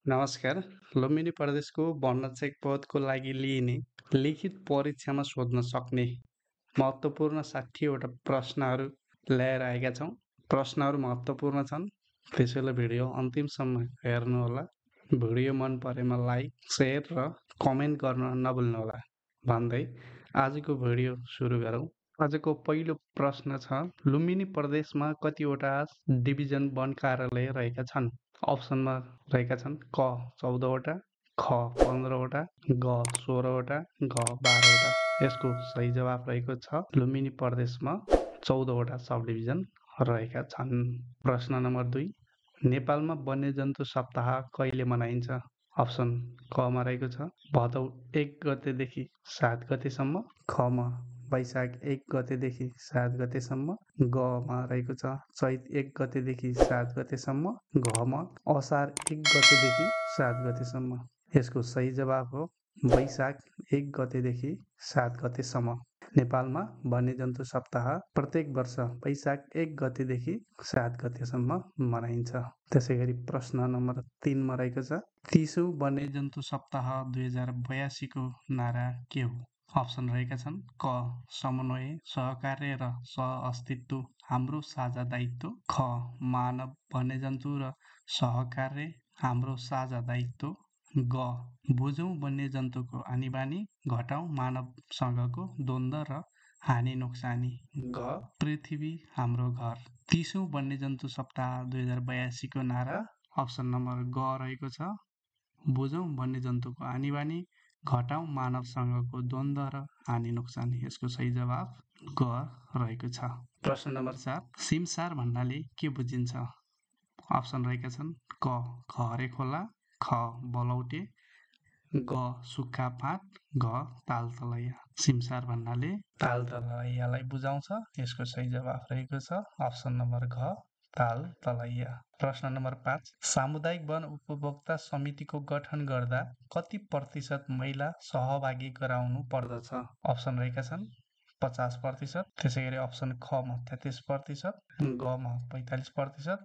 नमस्कार। लुम्बिनी प्रदेशको वनरक्षक पदको लागि लिइने लिखित परीक्षामा सोध्न सक्ने महत्त्वपूर्ण 60वटा प्रश्नहरू ल्याएर आएका छौँ। प्रश्नहरू महत्त्वपूर्ण छन्, त्यसैले भिडियो अन्तिमसम्म हेर्नुहोला। भिडियो मन परेमा लाइक, सेयर र कमेन्ट गर्न नभुल्नुहोला भन्दै आजको भिडियो सुरु गरौँ। आजको पहिलो प्रश्न छ, लुम्बिनी प्रदेशमा कतिवटा डिभिजन वन कार्यालय रहेका छन्? अप्सनमा रहेका छन् क 14वटा, ख 15वटा, ग 16वटा, घ 12वटा। यसको सही जवाफ रहेको छ लुम्बिनी प्रदेशमा 14वटा सब डिभिजन रहेका छन्। प्रश्न नम्बर 2, नेपालमा वन्यजन्तु सप्ताह कहिले मनाइन्छ? अप्सन कमा रहेको छ भदौ 1 गतेदेखि 7 गतेसम्म, खमा वैशाख 1 गतेदेखि 7 गतेसम्म, गमा रहेको छ चैत 1 गतेदेखि 7 गतेसम्म, घमा असार 1 गतेदेखि 7 गतेसम्म। यसको सही जवाफ हो वैशाख 1 गतेदेखि 7 गतेसम्म। नेपालमा वन्यजन्तु सप्ताह प्रत्येक वर्ष वैशाख 1 गतेदेखि 7 गतेसम्म मनाइन्छ। त्यसैगरी प्रश्न नम्बर 3 मा रहेको छ, 30औं वन्यजन्तु सप्ताह 2082 को नारा के हो? अप्सन रहेका छन् क समन्वय, सहकार्य र सह-अस्तित्व हाम्रो साझा दायित्व, ख मानव वन्यजन्तु र सहकार्य हाम्रो साझा दायित्व, ग बुझौँ वन्यजन्तुको आनीबानी, घटाउँ मानवसँगको द्वन्द्व र हानि नोक्सानी, घ पृथ्वी हाम्रो घर। 30औं वन्यजन्तु सप्ताह 2082 को नारा अप्सन नम्बर ग रहेको छ, बुझौँ वन्यजन्तुको आनीबानी, घटाउँ मानवसँगको द्वन्द्व र हानि नोक्सानी। यसको सही जवाफ ग रहेको छ। प्रश्न नम्बर 4, सिमसार भन्नाले के बुझिन्छ? अप्सन रहेका छन् क खहरे खोला, ख बलौटे, ग सुक्खा फाँट, घ ताल तलैया। सिमसार भन्नाले ताल तलैयालाई बुझाउँछ। यसको सही जवाफ रहेको छ अप्सन नम्बर घ ताल तलैया। प्रश्न नम्बर 5, सामुदायिक वन उपभोक्ता समितिको गठन गर्दा कति प्रतिशत महिला सहभागी गराउनु पर्दछ? अप्सन रहेका छन् 50%, त्यसैगरी अप्सन ख मा 33%, ग मा 45%,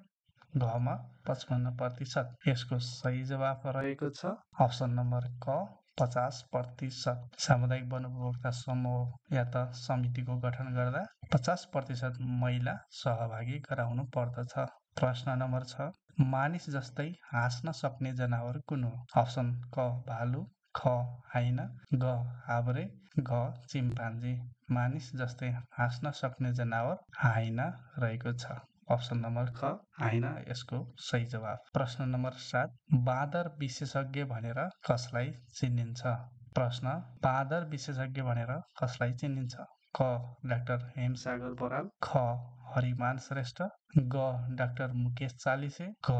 घ मा 55%। यसको सही जवाफ रहेको छ अप्सन नम्बर क 50%। सामुदायिक वन उपभोक्ता समूह या त समितिको गठन गर्दा 50% महिला सहभागी गराउनु पर्दछ। प्रश्न नम्बर 6, मानिस जस्तै हाँस्न सक्ने जनावर कुन हो? अप्सन क भालु, ख हाइना, ग हाब्रे, घ चिम्पान्जी। मानिस जस्तै हाँस्न सक्ने जनावर हाइना रहेको छ। अप्सन नम्बर ख हाइना यसको सही जवाफ। प्रश्न नम्बर 7, बाँदर विशेषज्ञ भनेर कसलाई चिनिन्छ? प्रश्न, बाँदर विशेषज्ञ भनेर कसलाई चिनिन्छ? क डाक्टर हेमसागर बराल, ख हरिमान श्रेष्ठ, ग डाक्टर मुकेश चालिसे, घ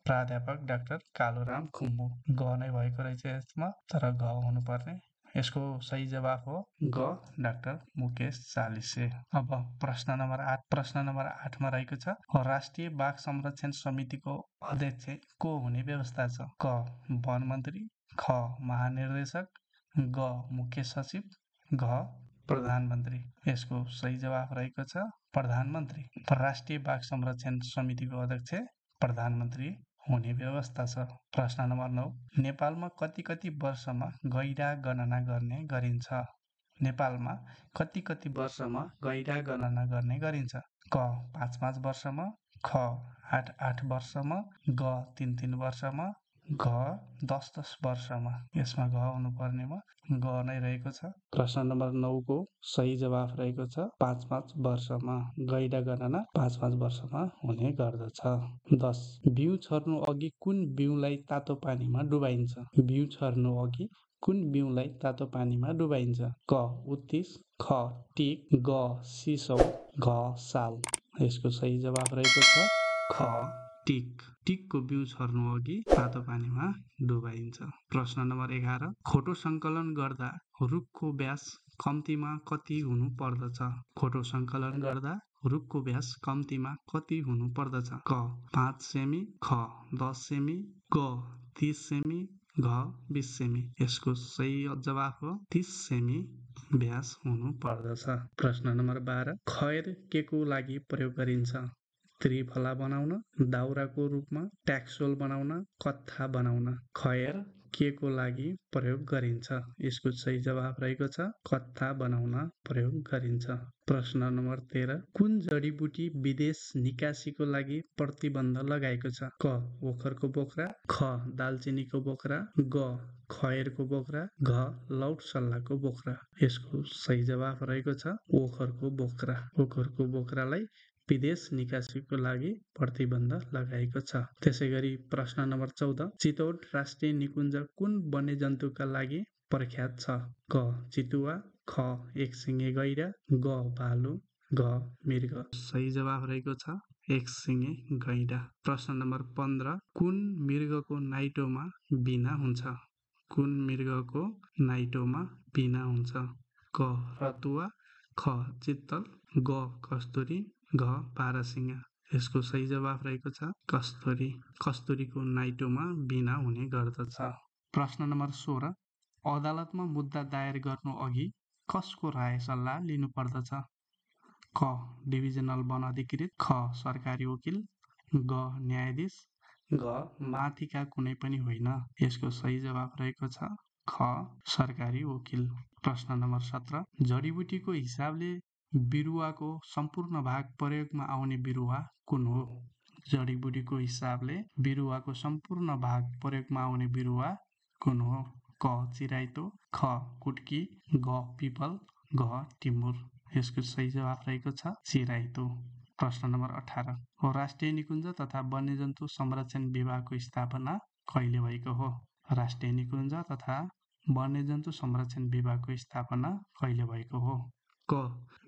प्राध्यापक डाक्टर कालुराम खुम्बु। ग नै भएको रहेछ यसमा, तर घ हुनुपर्ने। यसको सही जवाफ हो ग डाक्टर मुकेश चालिसे। अब प्रश्न नम्बर 8, प्रश्न नम्बर 8 मा रहेको छ, राष्ट्रिय बाघ संरक्षण समितिको अध्यक्ष को हुने व्यवस्था छ? क वन मन्त्री, ख महानिर्देशक, ग मुख्य सचिव, घ प्रधानमन्त्री। यसको सही जवाफ रहेको छ प्रधानमन्त्री। राष्ट्रिय बाघ संरक्षण समितिको अध्यक्ष प्रधानमन्त्री हुने व्यवस्था छ। प्रश्न नम्बर 9, नेपालमा कति वर्षमा गैंडा गणना गर्ने गरिन्छ? नेपालमा कति वर्षमा गैंडा गणना गर्ने गरिन्छ? क 5 वर्षमा, ख 8 वर्षमा, ग 3 वर्षमा, घ 10 वर्षमा। यसमा घ हुनुपर्नेमा ग नै रहेको छ। प्रश्न नम्बर 9 को सही जवाफ रहेको छ 5 वर्षमा। गैंडा गणना 5 वर्षमा हुने गर्दछ। 10, बिउ छर्नु अघि कुन बिउलाई तातो पानीमा डुबाइन्छ? बिउ छर्नु अघि कुन बिउलाई तातो पानीमा डुबाइन्छ? क उत्तिस, ख टिक, ग सिसौ, घ साल। यसको सही जवाफ रहेको छ ख टिक। टिकको बिउ छर्नु अघि तातो पानीमा डुबाइन्छ। प्रश्न नम्बर 11, खोटो संकलन गर्दा रुखको व्यास कम्तीमा कति हुनु पर्दछ? खोटो संकलन गर्दा रुखको व्यास कम्तीमा कति हुनु पर्दछ? क 5 सेमी, ख 10 सेमी, ग 30 सेमी, घ 20 सेमी। यसको सही जवाफ हो 30 सेमी व्यास हुनु पर्दछ। प्रश्न नम्बर 12, खैर के को लागि प्रयोग गरिन्छ? त्रिफला बनाउन, दाउराको रूपमा, ट्याक्सोल बनाउन, कत्था बनाउन। खएर के को लागि प्रयोग गरिन्छ? यसको सही जवाफ रहेको छ कत्था बनाउन प्रयोग गरिन्छ। प्रश्न नम्बर 13 कुन जडीबुटी विदेश निकासीको लागि प्रतिबन्ध लगाएको छ? क ओखरको बोक्रा, ख दालचिनीको बोक्रा, ग खयरको बोक्रा, घ लौट सल्लाको बोक्रा। यसको सही जवाफ रहेको छ ओखरको बोक्रा। ओखरको बोक्रालाई विदेश निकासीको लागि प्रतिबन्ध लगाएको छ। त्यसैगरी प्रश्न नम्बर 14 चितौड राष्ट्रिय निकुञ्ज कुन वन्यजन्तुका लागि प्रख्यात छ? क चितुवा, ख एकसिङे गैंडा, ग भालु, घ मृग। सही जवाफ रहेको छ एकसिङे गैंडा। प्रश्न नम्बर 15 कुन मृगको नाइटोमा बिना हुन्छ? कुन मृगको नाइटोमा बिना हुन्छ? क रतुवा, ख चित्तल, ग कस्तुरी, घ पारसिंगा। यसको सही जवाफ रहेको छ कस्तुरी। कस्तुरीको नाइटोमा बिना हुने गर्दछ। प्रश्न नम्बर 16 अदालतमा मुद्दा दायर गर्नु अघि कसको राय सल्लाह लिनु पर्दछ? क डिभिजनल वन अधिकृत, ख सरकारी वकिल, ग न्यायाधीश, घ माथिका कुनै पनि होइन। यसको सही जवाफ रहेको छ ख सरकारी वकिल। प्रश्न नम्बर 17 जडीबुटीको हिसाबले बिरुवाको सम्पूर्ण भाग प्रयोगमा आउने बिरुवा कुन हो? जडीबुटीको हिसाबले बिरुवाको सम्पूर्ण भाग प्रयोगमा आउने बिरुवा कुन हो? क चिराइतो, ख कुट्की, ग पिपल, घ टिमुर। यसको सही जवाफ रहेको छ चिराइतो। प्रश्न नम्बर 18 राष्ट्रिय निकुञ्ज तथा वन्यजन्तु संरक्षण विभागको स्थापना कहिले भएको हो? राष्ट्रिय निकुञ्ज तथा वन्यजन्तु संरक्षण विभागको स्थापना कहिले भएको हो? क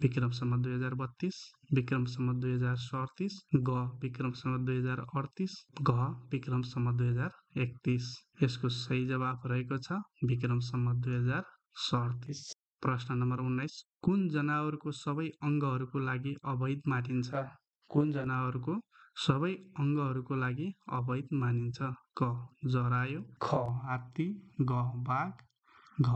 विक्रम सम्वत 2032, विक्रम सम्वत 2037, ग विक्रम सम्वत 2038, घ विक्रम सम्वत 2031। यसको सही जवाफ रहेको छ विक्रम सम्वत 2037। प्रश्न नम्बर 19 कुन जनावरको सबै अङ्गहरूको लागि अवैध मानिन्छ? कुन जनावरको सबै अङ्गहरूको लागि अवैध मानिन्छ? क जरायो, ख हात्ती, ग बाघ, घ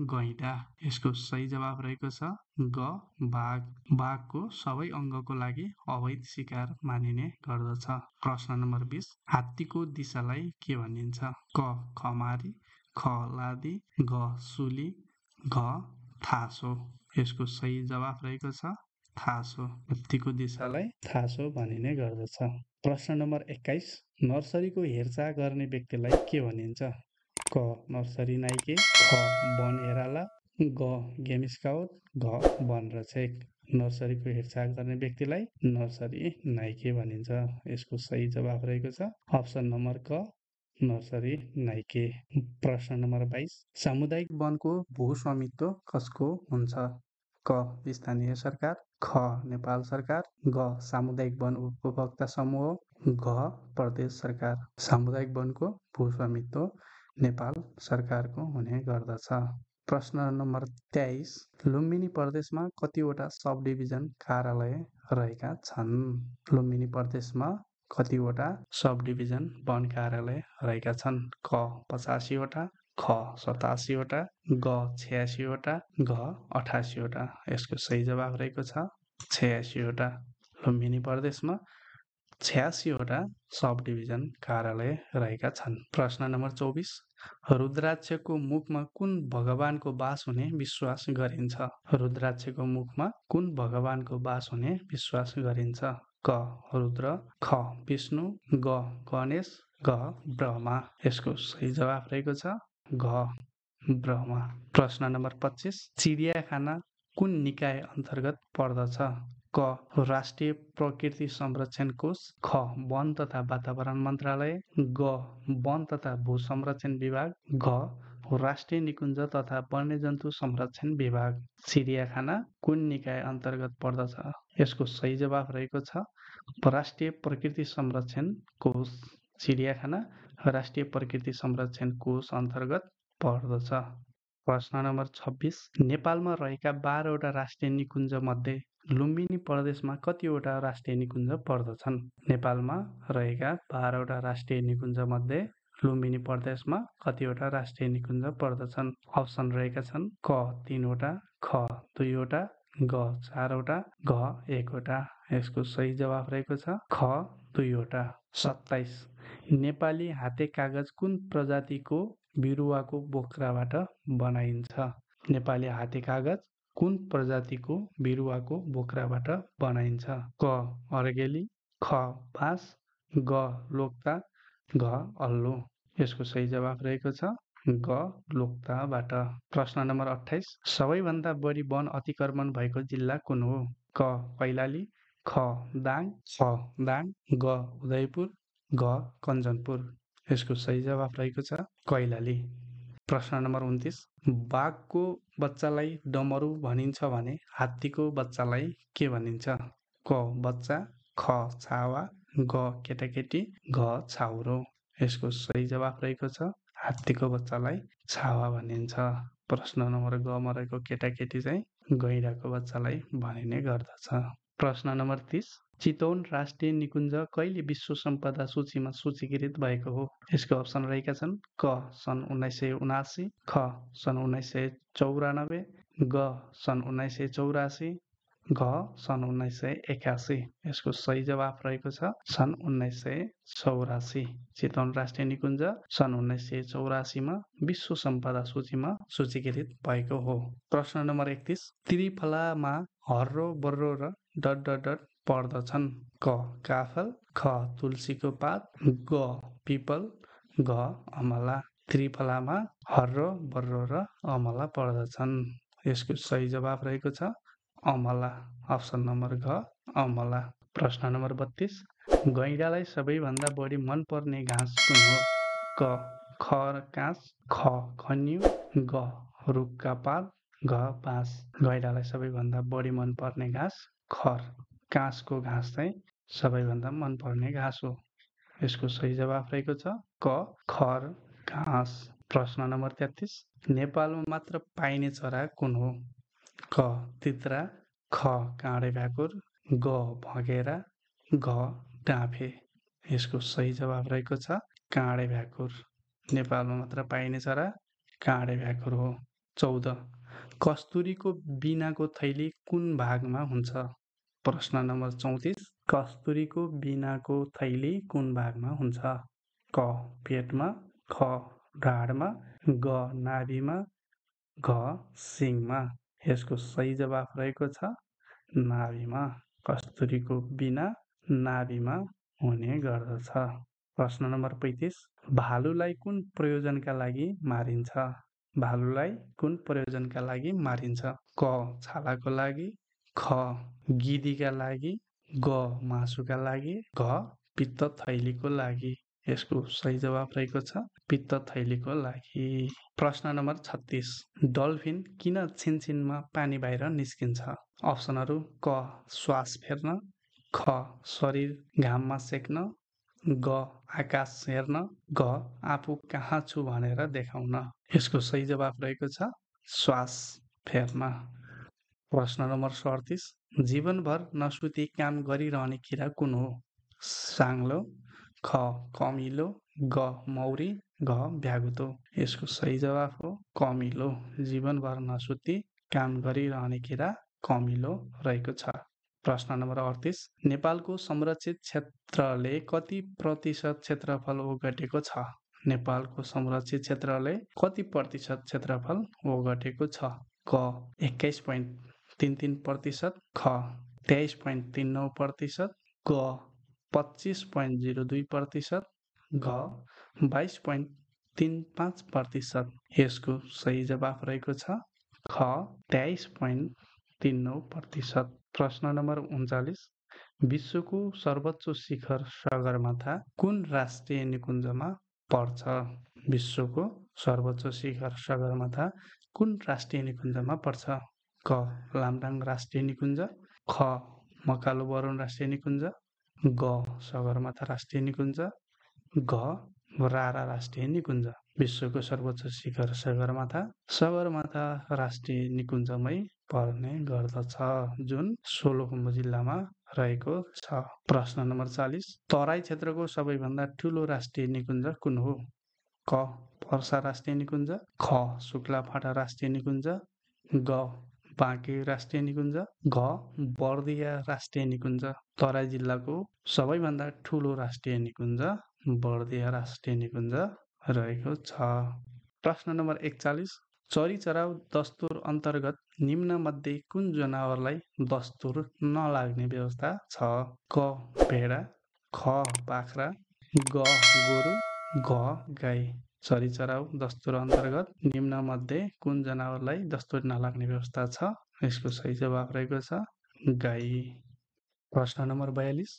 गैंडा। यसको सही जवाफ रहेको छ ग बाघ। बाघको सबै अङ्गको लागि अवैध शिकार मानिने गर्दछ। प्रश्न नम्बर 20 हात्तीको दिशालाई के भनिन्छ? क खमारी, ख लादी, घ सुली, घ थासो। यसको सही जवाफ रहेको छ थासो। हात्तीको दिशालाई थासो भनिने गर्दछ। प्रश्न नम्बर 21 नर्सरीको हेरचाह गर्ने व्यक्तिलाई के भनिन्छ? क नर्सरी नाइके, ख वन हेराला, ग गेम स्काउट, घ वन रक्षक। नर्सरीको हेरचाह गर्ने व्यक्तिलाई नर्सरी नाइके भनिन्छ। यसको सही जवाफ रहेको छ अप्सन नम्बर क नर्सरी नाइके। प्रश्न नम्बर 22 सामुदायिक वनको भू स्वामित्व कसको हुन्छ? क स्थानीय सरकार, ख नेपाल सरकार, ग सामुदायिक वन उपभोक्ता समूह, घ प्रदेश सरकार। सामुदायिक वनको भू स्वामित्व नेपाल सरकारको हुने गर्दछ। प्रश्न नम्बर 23 लुम्बिनी प्रदेशमा कतिवटा सब डिभिजन कार्यालय रहेका छन्? लुम्बिनी प्रदेशमा कतिवटा सब डिभिजन वन कार्यालय रहेका छन्? क 85 वटा, ख 87 वटा, ग 86 वटा, घ 88 वटा। यसको सही जवाफ रहेको छ 86 वटा। लुम्बिनी प्रदेशमा 86 वटा सब डिभिजन कार्यालय रहेका छन्। प्रश्न नम्बर 24 रुद्राक्षको मुखमा कुन भगवानको वास हुने विश्वास गरिन्छ? रुद्राक्षको मुखमा कुन भगवानको वास हुने विश्वास गरिन्छ? क रुद्र, ख विष्णु, ग गणेश, घ ब्रह्मा। यसको सही जवाफ रहेको छ घ ब्रह्मा। प्रश्न नम्बर 25 चिडियाखाना कुन निकाय अन्तर्गत पर्दछ? क राष्ट्रिय प्रकृति संरक्षण कोष, ख वन तथा वातावरण मन्त्रालय, ग वन तथा भू संरक्षण विभाग, घ राष्ट्रिय निकुञ्ज तथा वन्यजन्तु संरक्षण विभाग। चिडियाखाना कुन निकाय अन्तर्गत पर्दछ? यसको सही जवाफ रहेको छ राष्ट्रिय प्रकृति संरक्षण कोष। चिडियाखाना राष्ट्रिय प्रकृति संरक्षण कोष अन्तर्गत पर्दछ। प्रश्न नम्बर 26 नेपालमा रहेका 12 वटा राष्ट्रिय निकुञ्ज मध्ये लुम्बिनी प्रदेशमा कतिवटा राष्ट्रिय निकुञ्ज पर्दछन्? नेपालमा रहेका 12 वटा राष्ट्रिय निकुञ्ज मध्ये लुम्बिनी प्रदेशमा कतिवटा राष्ट्रिय निकुञ्ज पर्दछन्? अप्सन रहेका छन् क 3 वटा, ख 2 वटा, ग 4 वटा, घ 1 वटा। यसको सही जवाफ रहेको छ ख 2वटा। 27 नेपाली हातेकागज कुन प्रजातिको बिरुवाको बोक्राबाट बनाइन्छ? नेपाली हातेकागज कुन प्रजातिको बिरुवाको बोक्राबाट बनाइन्छ? क अर्गेली, ख बाँस, ग लोक्ता, घ अल्लो। यसको सही जवाफ रहेको छ ग लोक्ताबाट। प्रश्न नम्बर 28 सबैभन्दा बढी वन अतिक्रमण भएको जिल्ला कुन हो? क कैलाली, ख दाङ, ख दाङ, ग उदयपुर, घ कञ्चनपुर। यसको सही जवाफ रहेको छ कैलाली। प्रश्न नम्बर 29 बाघको बच्चालाई डमरू भनिन्छ भने हात्तीको बच्चालाई के भनिन्छ? क बच्चा, ख छावा, ग केटाकेटी, घ छाउरो। यसको सही जवाफ रहेको छ हात्तीको बच्चालाई छावा भनिन्छ। प्रश्न नम्बर ग मा रहेको केटाकेटी चाहिँ गैंडाको बच्चालाई भनिने गर्दछ। प्रश्न नम्बर 30 चितवन राष्ट्रिय निकुञ्ज कहिले विश्व सम्पदा सूचीमा सूचीकृत भएको हो? यसको अप्सन रहेका छन् क सन् 1979, ख सन् 1994, ग सन् 1984, घ सन् 1981। यसको सही जवाफ रहेको छ सन् 1984। चितवन राष्ट्रिय निकुञ्ज सन् 1984 मा विश्व सम्पदा सूचीमा सूचीकृत भएको हो। प्रश्न नम्बर 31 त्रिफलामा हर्रो बर्रो र डट डट डट पर्दछन्? क काफल, ख तुलसीको पात, ग पिपल, घ अमला। त्रिफलामा हर्रो बर्रो र अमला पर्दछन्। यसको सही जवाफ रहेको छ अमला। अप्सन नम्बर घ अमला। प्रश्न नम्बर 32 गैंडालाई सबैभन्दा बढी मनपर्ने घाँस कुन हो? क खर काँस, ख खन्यु, ग रुखका पात, घ बाँस। गैंडालाई सबैभन्दा बढी मनपर्ने घाँस खर काँसको घाँस चाहिँ सबैभन्दा मनपर्ने घाँस हो। यसको सही जवाफ रहेको छ क खर घाँस। प्रश्न नम्बर 33 नेपालमा मात्र पाइने चरा कुन हो? क तित्रा, ख काँडे भ्याकुर, ग भँगेरा, घ डाँफे। यसको सही जवाफ रहेको छ काँडे भ्याकुर। नेपालमा मात्र पाइने चरा काँडे भ्याकुर हो। 14 कस्तुरीको बिनाको थैली कुन भागमा हुन्छ? प्रश्न नम्बर 34 कस्तुरीको बिनाको थैली कुन भागमा हुन्छ? क पेटमा, ख ढाडमा, ग नाभिमा, घ सिङमा। यसको सही जवाफ रहेको छ नाभिमा। कस्तुरीको बिना नाभिमा हुने गर्दछ। प्रश्न नम्बर 35 भालुलाई कुन प्रयोजनका लागि मारिन्छ? भालुलाई कुन प्रयोजनका लागि मारिन्छ? क छालाको लागि, ख गिदीका लागि, ग मासुका लागि, घ पित्त थैलीको लागि। यसको सही जवाफ रहेको छ पित्त थैलीको लागि। प्रश्न नम्बर 36 डल्फिन किन छिनछिनमा पानी बाहिर निस्किन्छ? अप्सनहरू क श्वास फेर्न, ख शरीर घाममा सेक्न, ग आकाश हेर्न, घ आफू कहाँ छु भनेर देखाउन। यसको सही जवाफ रहेको छ श्वास फेर्न। प्रश्न नम्बर 37 जीवनभर नसुती काम गरिरहने किरा कुन हो? साङ्लो, ख कमिलो, ग मौरी, घ भ्यागुतो। यसको सही जवाफ हो कमिलो। जीवनभर नसुती काम गरिरहने किरा कमिलो रहेको छ। प्रश्न नम्बर 38 नेपालको संरक्षित क्षेत्रले कति प्रतिशत क्षेत्रफल ओगटेको छ? नेपालको संरक्षित क्षेत्रले कति प्रतिशत क्षेत्रफल ओगटेको छ? क 21.33%, ख 23.39%, ग 25.02%, घ 22.35%। यसको सही जवाफ रहेको छ ख 23.39%। प्रश्न नम्बर 39 विश्वको सर्वोच्च शिखर सगरमाथा कुन राष्ट्रिय निकुञ्जमा पर्छ? विश्वको सर्वोच्च शिखर सगरमाथा कुन राष्ट्रिय निकुञ्जमा पर्छ? क लामडाङ राष्ट्रिय निकुञ्ज, ख मकालो बरुण राष्ट्रिय निकुञ्ज, ग सगरमाथा राष्ट्रिय निकुञ्ज, घ रारा राष्ट्रिय निकुञ्ज। विश्वको सर्वोच्च शिखर सगरमाथा राष्ट्रिय निकुञ्जमै पर्ने गर्दछ जुन सोलुखुम्बु जिल्लामा रहेको छ। प्रश्न नम्बर 40 तराई क्षेत्रको सबैभन्दा ठुलो राष्ट्रिय निकुञ्ज कुन हो? क पर्सा राष्ट्रिय निकुञ्ज, ख शुक्लाफाटा राष्ट्रिय निकुञ्ज, ग बाँके राष्ट्रिय निकुञ्ज, घ बर्दिया राष्ट्रिय निकुञ्ज। तराई जिल्लाको सबैभन्दा ठुलो राष्ट्रिय निकुञ्ज बर्दिया राष्ट्रिय निकुञ्ज रहेको छ। प्रश्न नम्बर 41, चरी-चराउ दस्तुर अन्तर्गत निम्नमध्ये कुन जनावरलाई दस्तुर नलाग्ने व्यवस्था छ? क भेडा, ख बाख्रा, ग गोरु, घ गाई। चरी-चराउ दस्तुर अन्तर्गत निम्नमध्ये कुन जनावरलाई दस्तुर नलाग्ने व्यवस्था छ? यसको सही जवाफ रहेको छ गाई। प्रश्न नम्बर 42,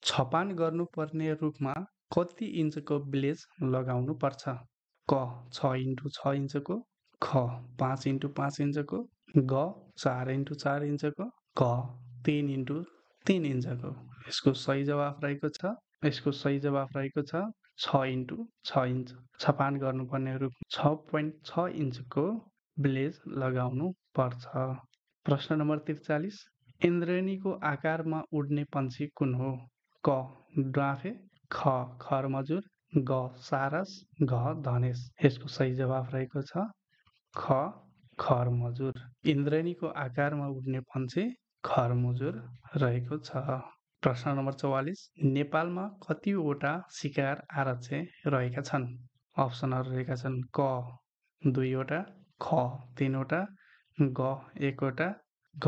छपान गर्नुपर्ने रुखमा कति इन्चको ब्लेज लगाउनु पर्छ? क 6x6 इन्चको, ख 5x5 इन्चको, ग 4x4 इन्चको, घ 3x3 इन्चको। यसको सही जवाफ रहेको छ 6x6 इन्च। छपान गर्नुपर्ने रुख 6.6 इन्चको ब्लेज लगाउनु पर्छ। प्रश्न नम्बर 43, इन्द्रेणीको आकारमा उड्ने पन्छी कुन हो? क डाँफे, ख खरमजुर, ग सारस, घ धनेश। यसको सही जवाफ रहेको छ ख खरमजुर। इन्द्रेणीको आकारमा उड्ने पन्छी खरमजुर रहेको छ। प्रश्न नम्बर 44, नेपालमा कतिवटा शिकार आरक्ष्य रहेका छन्? अप्सनहरू रहेका छन् क 2 वटा, ख 3 वटा, ग 1 वटा, घ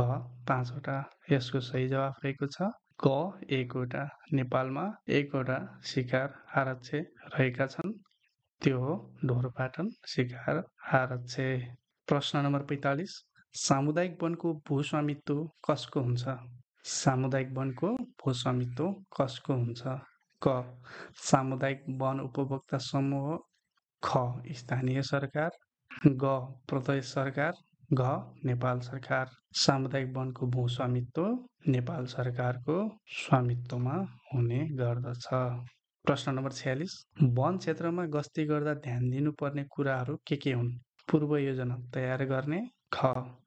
5 वटा। यसको सही जवाफ रहेको छ ग 1 वटा। नेपालमा 1 वटा शिकार आरक्ष्य रहेका छन्, त्यो हो ढोरपाटन शिकार आरक्ष्य। प्रश्न नम्बर 45, सामुदायिक वनको भूस्वामित्व कसको हुन्छ? सामुदायिक वनको भूस्वामित्व कसको हुन्छ? क सामुदायिक वन उपभोक्ता समूह, ख स्थानीय सरकार, ग प्रदेश सरकार, घ नेपाल सरकार। सामुदायिक वनको भूस्वामित्व नेपाल सरकारको स्वामित्वमा हुने गर्दछ। प्रश्न नम्बर 46, वन क्षेत्रमा गस्ती गर्दा ध्यान दिनुपर्ने कुराहरू के हुन्? पूर्व योजना तयार गर्ने, ख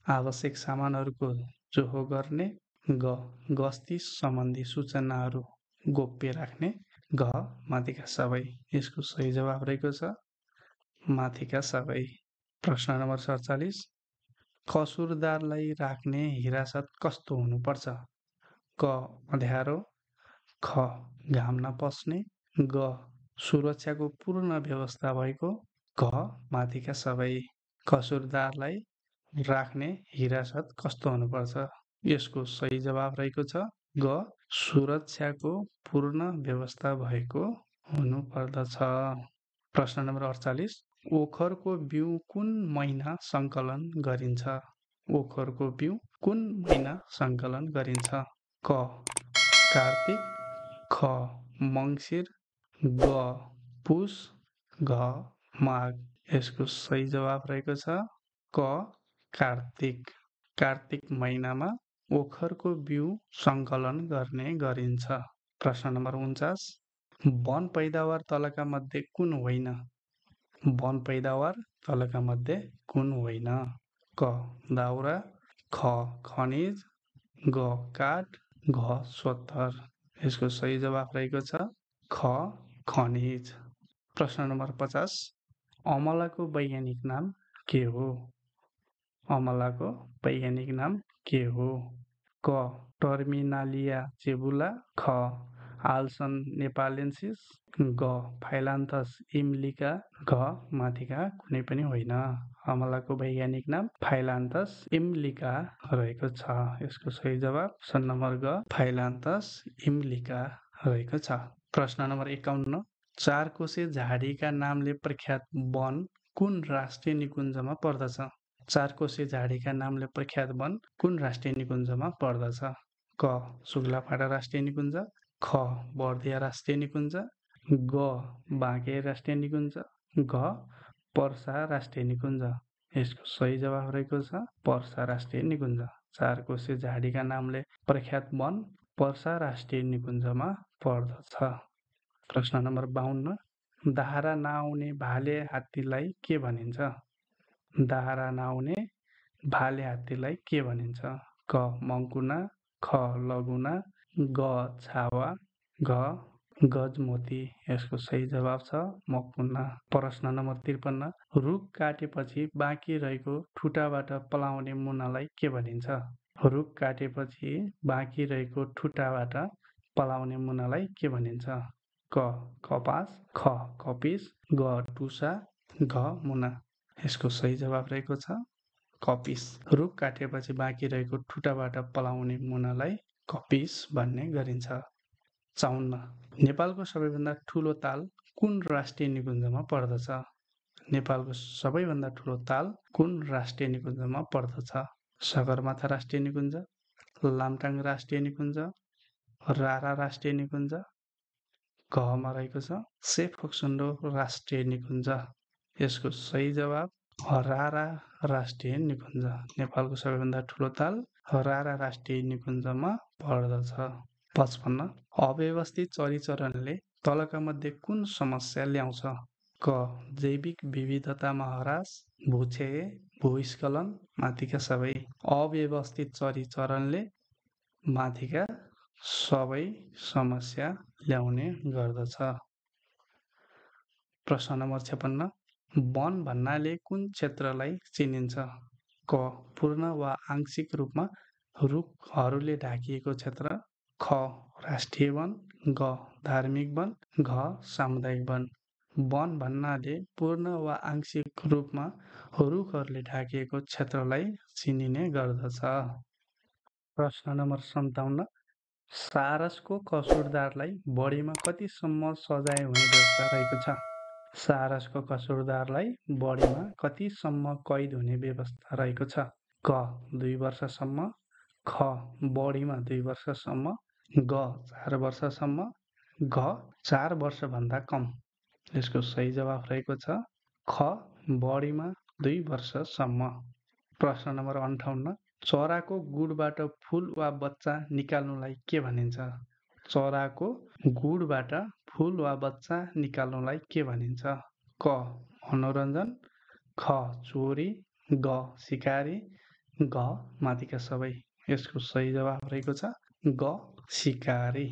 आवश्यक सामानहरूको जोहो गर्ने, ग गस्ती सम्बन्धी सूचनाहरू गोप्य राख्ने, घ माथिका सबै। यसको सही जवाफ रहेको छ माथिका सबै। प्रश्न नम्बर 47, कसुरदारलाई राख्ने हिरासत कस्तो हुनुपर्छ? क अँध्यारो, ख घाम नपस्ने, ग सुरक्षाको पूर्ण व्यवस्था भएको, घ माथिका सबै। कसुरदारलाई राख्ने हिरासत कस्तो हुनुपर्छ? यसको सही जवाफ रहेको छ ग सुरक्षाको पूर्ण व्यवस्था भएको हुनुपर्दछ। प्रश्न नम्बर 48, ओखरको बिउ कुन महिना सङ्कलन गरिन्छ? ओखरको बिउ कुन महिना सङ्कलन गरिन्छ? क कार्तिक, ख मङ्सिर, ग पुस, घ माघ। यसको सही जवाफ रहेको छ क कार्तिक। कार्तिक महिनामा ओखरको बिउ सङ्कलन गर्ने गरिन्छ। प्रश्न नम्बर 49, वन पैदावार तलका मध्ये कुन होइन? वन पैदावार तलका मध्ये कुन होइन? क दाउरा, ख खनिज, ग काठ, घ सोत्तर। यसको सही जवाफ रहेको छ ख खनिज। प्रश्न नम्बर 50, अमलाको वैज्ञानिक नाम के हो? अमलाको वैज्ञानिक नाम के हो? क टर्मिनालिया चेबुला, ख आल्सन नेपालेन्सिस, ग फाइलान्थस इम्लिका, घ माथिका कुनै पनि होइन। अमलाको वैज्ञानिक नाम फाइलान्थस इम्लिका रहेको छ। यसको सही जवाब ऑप्सन नम्बर ग फाइलान्थस इम्लिका रहेको छ। प्रश्न नम्बर 51, चारकोसे झाडीका नामले प्रख्यात वन कुन राष्ट्रिय निकुञ्जमा पर्दछ? चारकोसे झाडीका नामले प्रख्यात वन कुन राष्ट्रिय निकुञ्जमा पर्दछ? क सुग्लाफाटा राष्ट्रिय निकुञ्ज, ख बर्दिया राष्ट्रिय निकुञ्ज, ग बाँके राष्ट्रिय निकुञ्ज, घ पर्सा राष्ट्रिय निकुञ्ज। यसको सही जवाफ रहेको छ पर्सा राष्ट्रिय निकुञ्ज। चारकोसे झाडीका नामले प्रख्यात वन पर्सा राष्ट्रिय निकुञ्जमा पर्दछ। प्रश्न नम्बर 52, दाहारा नआउने भाले हात्तीलाई के भनिन्छ? दाहारा नआउने भाले हात्तीलाई के भनिन्छ? क मङ्कुना, ख लगुना, ग छावा, घ गजमोती यसको सही जवाब छ मकुना। प्रश्न नम्बर 53 रुख काटेपछि बाँकी रहेको ठुटाबाट पलाउने मुनालाई के भनिन्छ? रुख काटेपछि बाँकी रहेको ठुटाबाट पलाउने मुनालाई के भनिन्छ? क कपास, ख कपिस, ग टुसा, घ मुना। यसको सही जवाब रहेको छ कपिस। रुख काटेपछि बाँकी रहेको ठुटाबाट पलाउने मुनालाई कपिस भन्ने गरिन्छ। 54 नेपालको सबैभन्दा ठुलो ताल कुन राष्ट्रिय निकुञ्जमा पर्दछ? नेपालको सबैभन्दा ठुलो ताल कुन राष्ट्रिय निकुञ्जमा पर्दछ? सगरमाथा राष्ट्रिय निकुञ्ज, लामटाङ राष्ट्रिय निकुञ्ज, रारा राष्ट्रिय निकुञ्ज, घमा रहेको छ सेफोक्सुन्डो राष्ट्रिय निकुञ्ज। यसको सही जवाब रारा राष्ट्रिय निकुञ्ज। नेपालको सबैभन्दा ठुलो ताल रारा राष्ट्रिय निकुञ्जमा पर्दछ। 55 अव्यवस्थित चरीचरणले तलका मध्ये कुन समस्या ल्याउँछ? क जैविक विविधतामा ह्रास, भूक्षय, भूस्खलन, माथिका सबै। अव्यवस्थित चरीचरणले माथिका सबै समस्या ल्याउने गर्दछ। प्रश्न नम्बर 56 वन भन्नाले कुन क्षेत्रलाई चिनिन्छ? क पूर्ण वा आंशिक रूपमा रुखहरूले ढाकिएको क्षेत्र, ख राष्ट्रिय वन, ग धार्मिक वन, घ सामुदायिक वन। वन भन्नाले पूर्ण वा आंशिक रूपमा रुखहरूले ढाकिएको क्षेत्रलाई चिनिने गर्दछ। प्रश्न नम्बर 57 सारसको कसुरदारलाई बढीमा कतिसम्म सजाय हुने व्यवस्था रहेको छ? सारसको कसुरदारलाई बढीमा कतिसम्म कैद हुने व्यवस्था रहेको छ? क 2 वर्षसम्म, ख बढीमा 2 वर्षसम्म, ग 4 वर्षसम्म, घ 4 वर्षभन्दा कम। यसको सही जवाब रहेको छ ख बढीमा 2 वर्षसम्म। प्रश्न नम्बर 58 चराको गुडबाट फूल वा बच्चा निकाल्नुलाई के भनिन्छ? चराको गुडबाट फूल वा बच्चा निकाल्नुलाई के भनिन्छ? क मनोरञ्जन, ख चोरी, ग सिकारी, घ माथिका सबै। यसको सही जवाब रहेको छ ग सिकारी।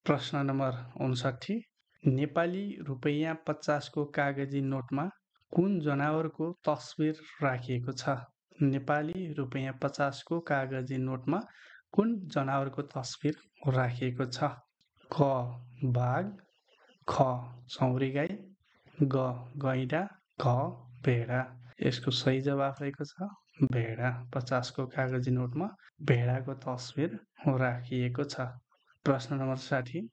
प्रश्न नम्बर 59 नेपाली रुपैयाँ 50 को कागजी नोटमा कुन जनावरको तस्बिर राखिएको छ? नेपाली रुपैयाँ 50 को कागजी नोटमा कुन जनावरको तस्बिर राखिएको छ? क बाघ, ख चौरी गाई, ग गैँडा, घ भेडा। यसको सही जवाब रहेको छ भेडा। 50 को कागजी नोटमा भेडाको तस्बिर राखिएको छ। प्रश्न नम्बर 60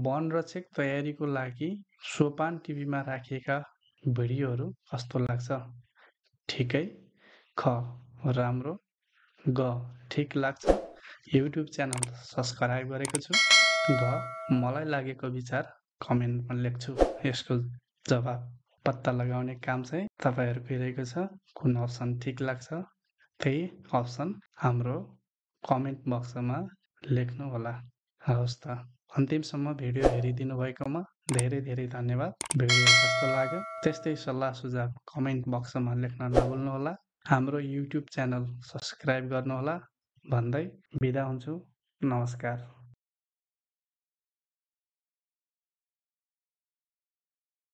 वनरक्षक तयारीको लागि सोपान टिभीमा राखिएका भिडियोहरू कस्तो लाग्छ? ठिकै, ख राम्रो, ग ठिक लाग्छ, युट्युब च्यानल सब्सक्राइब गरेको छु, घ मलाई लागेको विचार कमेन्टमा लेख्छु। यसको जवाब पत्ता लगाउने काम चाहिँ तपाईँहरूकै रहेको छ। कुन अप्सन ठिक लाग्छ त्यही अप्सन हाम्रो कमेन्ट बक्समा लेख्नुहोला। हवस् त अन्तिमसम्म भिडियो हेरिदिनु भएकोमा धेरै धेरै धन्यवाद। भिडियो कस्तो लाग्यो त्यस्तै सल्लाह सुझाव कमेन्ट बक्समा लेख्न नभुल्नुहोला। हाम्रो युट्युब च्यानल सब्सक्राइब गर्नुहोला भन्दै बिदा हुन्छु। नमस्कार।